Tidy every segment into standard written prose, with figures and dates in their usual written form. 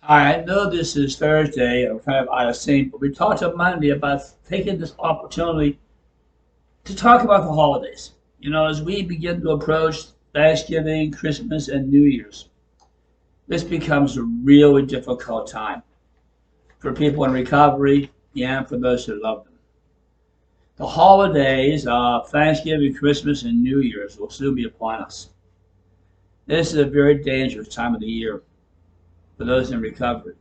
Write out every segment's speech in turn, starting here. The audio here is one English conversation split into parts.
I know this is Thursday. I'm kind of out of sync, but we talked on Monday about taking this opportunity to talk about the holidays. As we begin to approach Thanksgiving, Christmas, and New Year's, this becomes a really difficult time for people in recovery and for those who love them. The holidays of Thanksgiving, Christmas, and New Year's will soon be upon us. This is a very dangerous time of the year for those in recovery.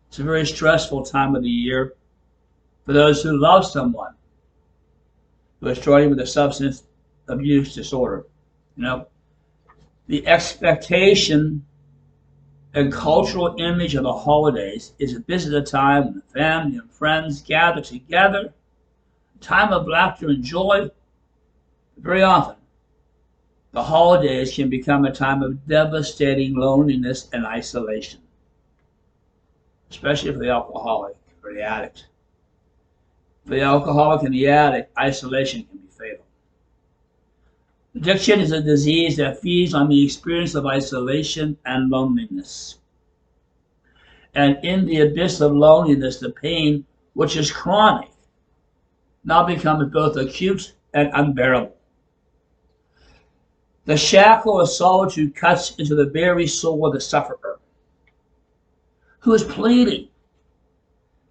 It's a very stressful time of the year for those who love someone who is struggling with a substance abuse disorder. You know, the expectation and cultural image of the holidays is that this is a time when family and friends gather together, a time of laughter and joy. Very often, the holidays can become a time of devastating loneliness and isolation, especially for the alcoholic or the addict. For the alcoholic and the addict, isolation can be fatal. Addiction is a disease that feeds on the experience of isolation and loneliness. And in the abyss of loneliness, the pain, which is chronic, now becomes both acute and unbearable. The shackle of solitude cuts into the very soul of the sufferer, who is pleading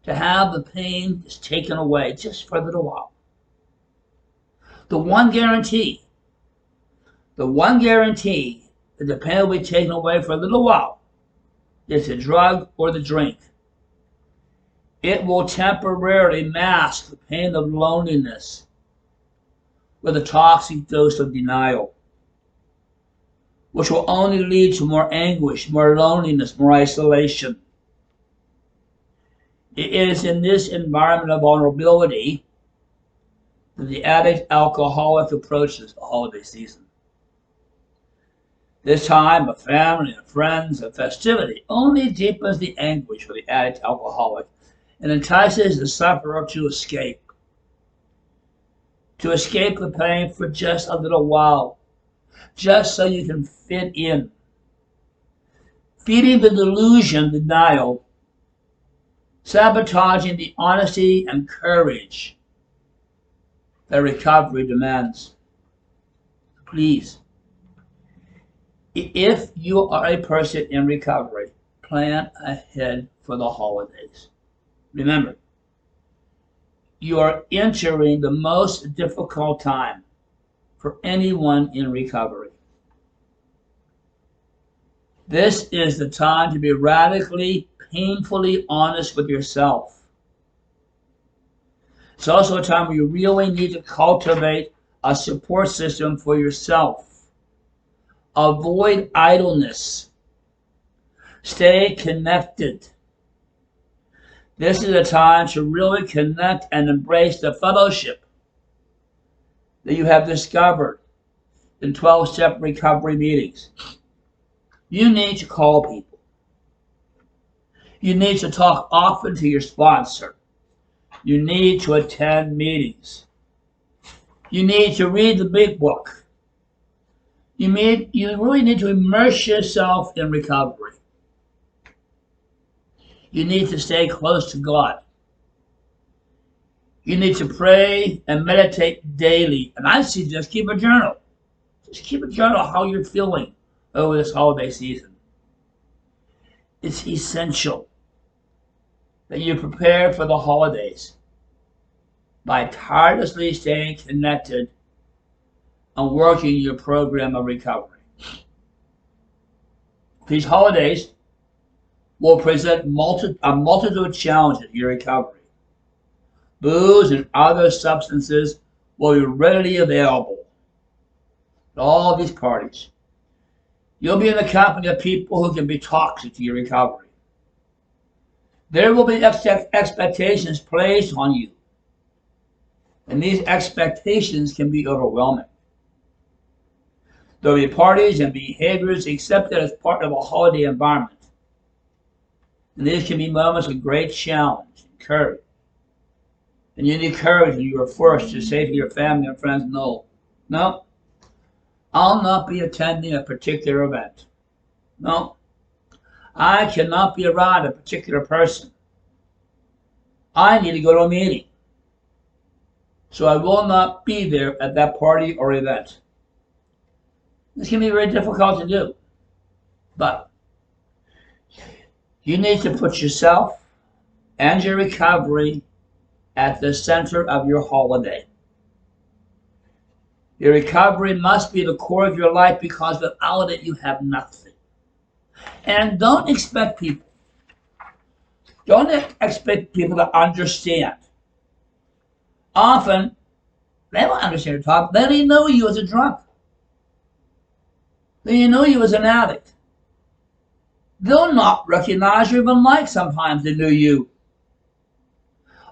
to have the pain taken away just for a little while. The one guarantee that the pain will be taken away for a little while is the drug or the drink. It will temporarily mask the pain of loneliness with a toxic dose of denial, which will only lead to more anguish, more loneliness, more isolation. It is in this environment of vulnerability that the addict alcoholic approaches the holiday season. This time of family and friends and festivity only deepens the anguish for the addict alcoholic and entices the sufferer to escape the pain for just a little while, just so you can fit in. Feeding the delusion, denial, sabotaging the honesty and courage that recovery demands. Please, if you are a person in recovery, plan ahead for the holidays. Remember, you are entering the most difficult time for anyone in recovery. This is the time to be radically, painfully honest with yourself. It's also a time where you really need to cultivate a support system for yourself. Avoid idleness. Stay connected. This is a time to really connect and embrace the fellowship that you have discovered in 12-step recovery meetings. You need to call people. You need to talk often to your sponsor. You need to attend meetings. You need to read the big book. You really need to immerse yourself in recovery. You need to stay close to God. You need to pray and meditate daily. And I suggest keep a journal. Just keep a journal of how you're feeling over this holiday season. It's essential that you prepare for the holidays by tirelessly staying connected and working your program of recovery. These holidays will present a multitude of challenges in your recovery. Booze and other substances will be readily available at all these parties. You'll be in the company of people who can be toxic to your recovery. There will be expectations placed on you, and these expectations can be overwhelming. There will be parties and behaviors accepted as part of a holiday environment. And these can be moments of great challenge and courage. And you need courage, and you are forced to say to your family and friends, no, I'll not be attending a particular event. No, I cannot be around a particular person. I need to go to a meeting. So I will not be there at that party or event. This can be very difficult to do. But you need to put yourself and your recovery at the center of your holiday. Your recovery must be the core of your life, because without it you have nothing. And don't expect people to understand. Often, they don't understand your talk. They didn't know you as a drunk. They didn't know you as an addict. They'll not recognize you even like sometimes they knew you.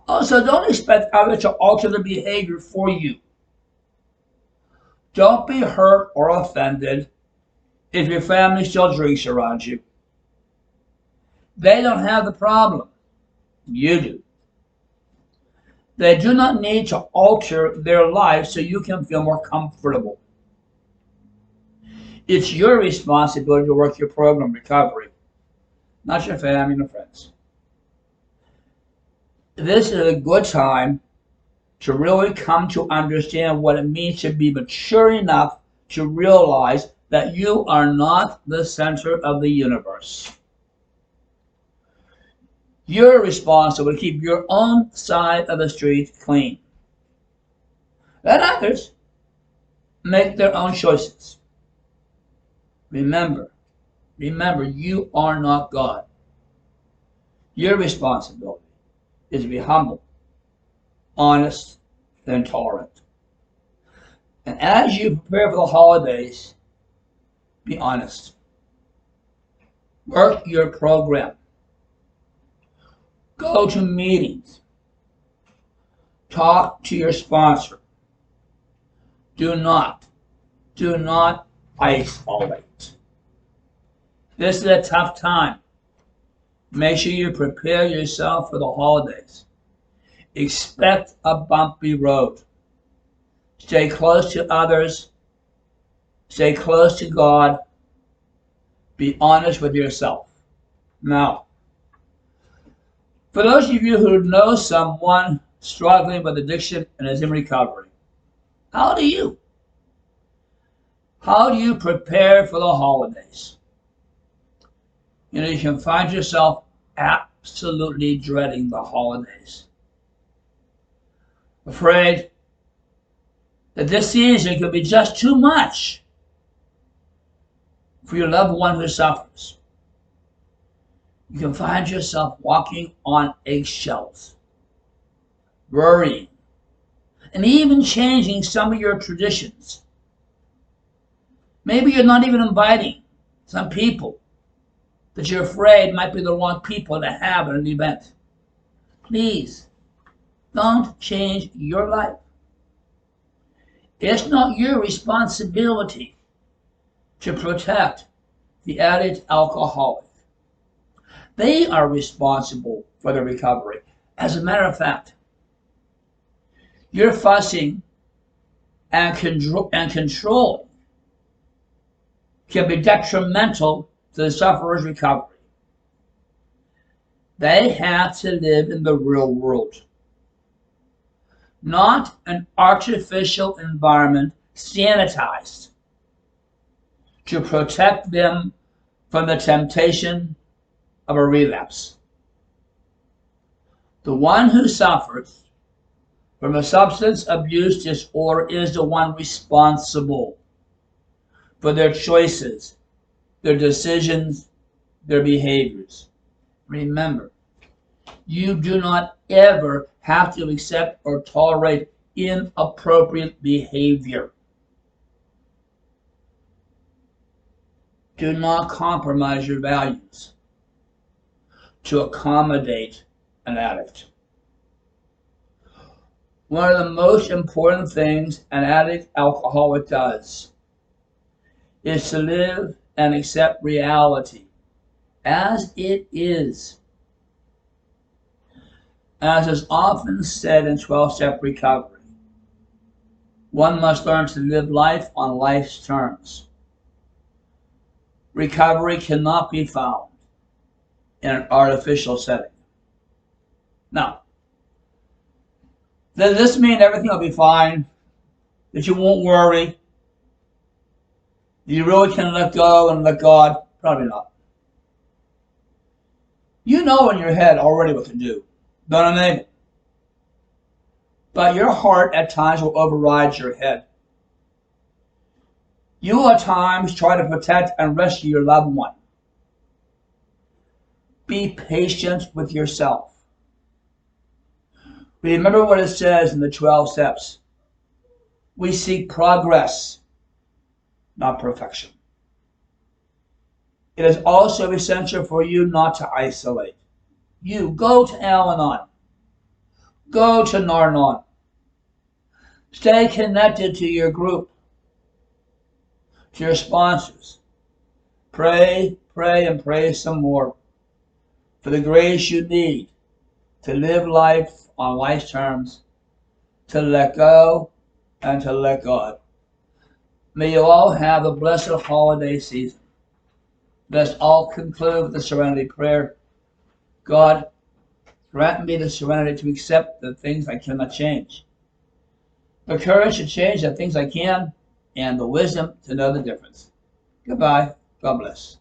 Also, don't expect others to alter their behavior for you. Don't be hurt or offended if your family still drinks around you. They don't have the problem. You do. They do not need to alter their life so you can feel more comfortable. It's your responsibility to work your program recovery, not your family and friends. This is a good time to really come to understand what it means to be mature enough to realize that you are not the center of the universe. You're responsible to keep your own side of the street clean. Let others make their own choices. Remember, you are not God. Your responsibility is to be humble, honest, and tolerant. And as you prepare for the holidays, be honest. Work your program. Go to meetings. Talk to your sponsor. Do not isolate. This is a tough time. Make sure you prepare yourself for the holidays. Expect a bumpy road. Stay close to others. Stay close to God. Be honest with yourself. Now, for those of you who know someone struggling with addiction and is in recovery, how do you prepare for the holidays? You can find yourself absolutely dreading the holidays. Afraid that this season could be just too much for your loved one who suffers. You can find yourself walking on eggshells, worrying, and even changing some of your traditions. Maybe you're not even inviting some people that you're afraid might be the wrong people to have at an event. Please, don't change your life. It's not your responsibility to protect the addict alcoholic. They are responsible for the recovery. As a matter of fact, your fussing and controlling can be detrimental to the sufferer's recovery. They have to live in the real world, not an artificial environment sanitized to protect them from the temptation of a relapse. The one who suffers from a substance abuse disorder is the one responsible for their choices, their decisions, their behaviors. Remember, you do not ever have to accept or tolerate inappropriate behavior. Do not compromise your values to accommodate an addict. One of the most important things an addict alcoholic does is to live and accept reality as it is. As is often said in 12-step recovery, one must learn to live life on life's terms. Recovery cannot be found in an artificial setting. Now, does this mean everything will be fine? That you won't worry? That you really can let go and let God? Probably not. You know in your head already what to do. Don't enable. But your heart at times will override your head. You will at times try to protect and rescue your loved one. Be patient with yourself. Remember what it says in the 12 steps. We seek progress, not perfection. It is also essential for you not to isolate. You go to Al-Anon. Go to Nar-Anon. Stay connected to your group, to your sponsors. Pray, pray, and pray some more for the grace you need to live life on life's terms, to let go and to let God. May you all have a blessed holiday season. Let's all conclude with the serenity prayer. God, grant me the serenity to accept the things I cannot change, the courage to change the things I can, and the wisdom to know the difference. Goodbye. God bless.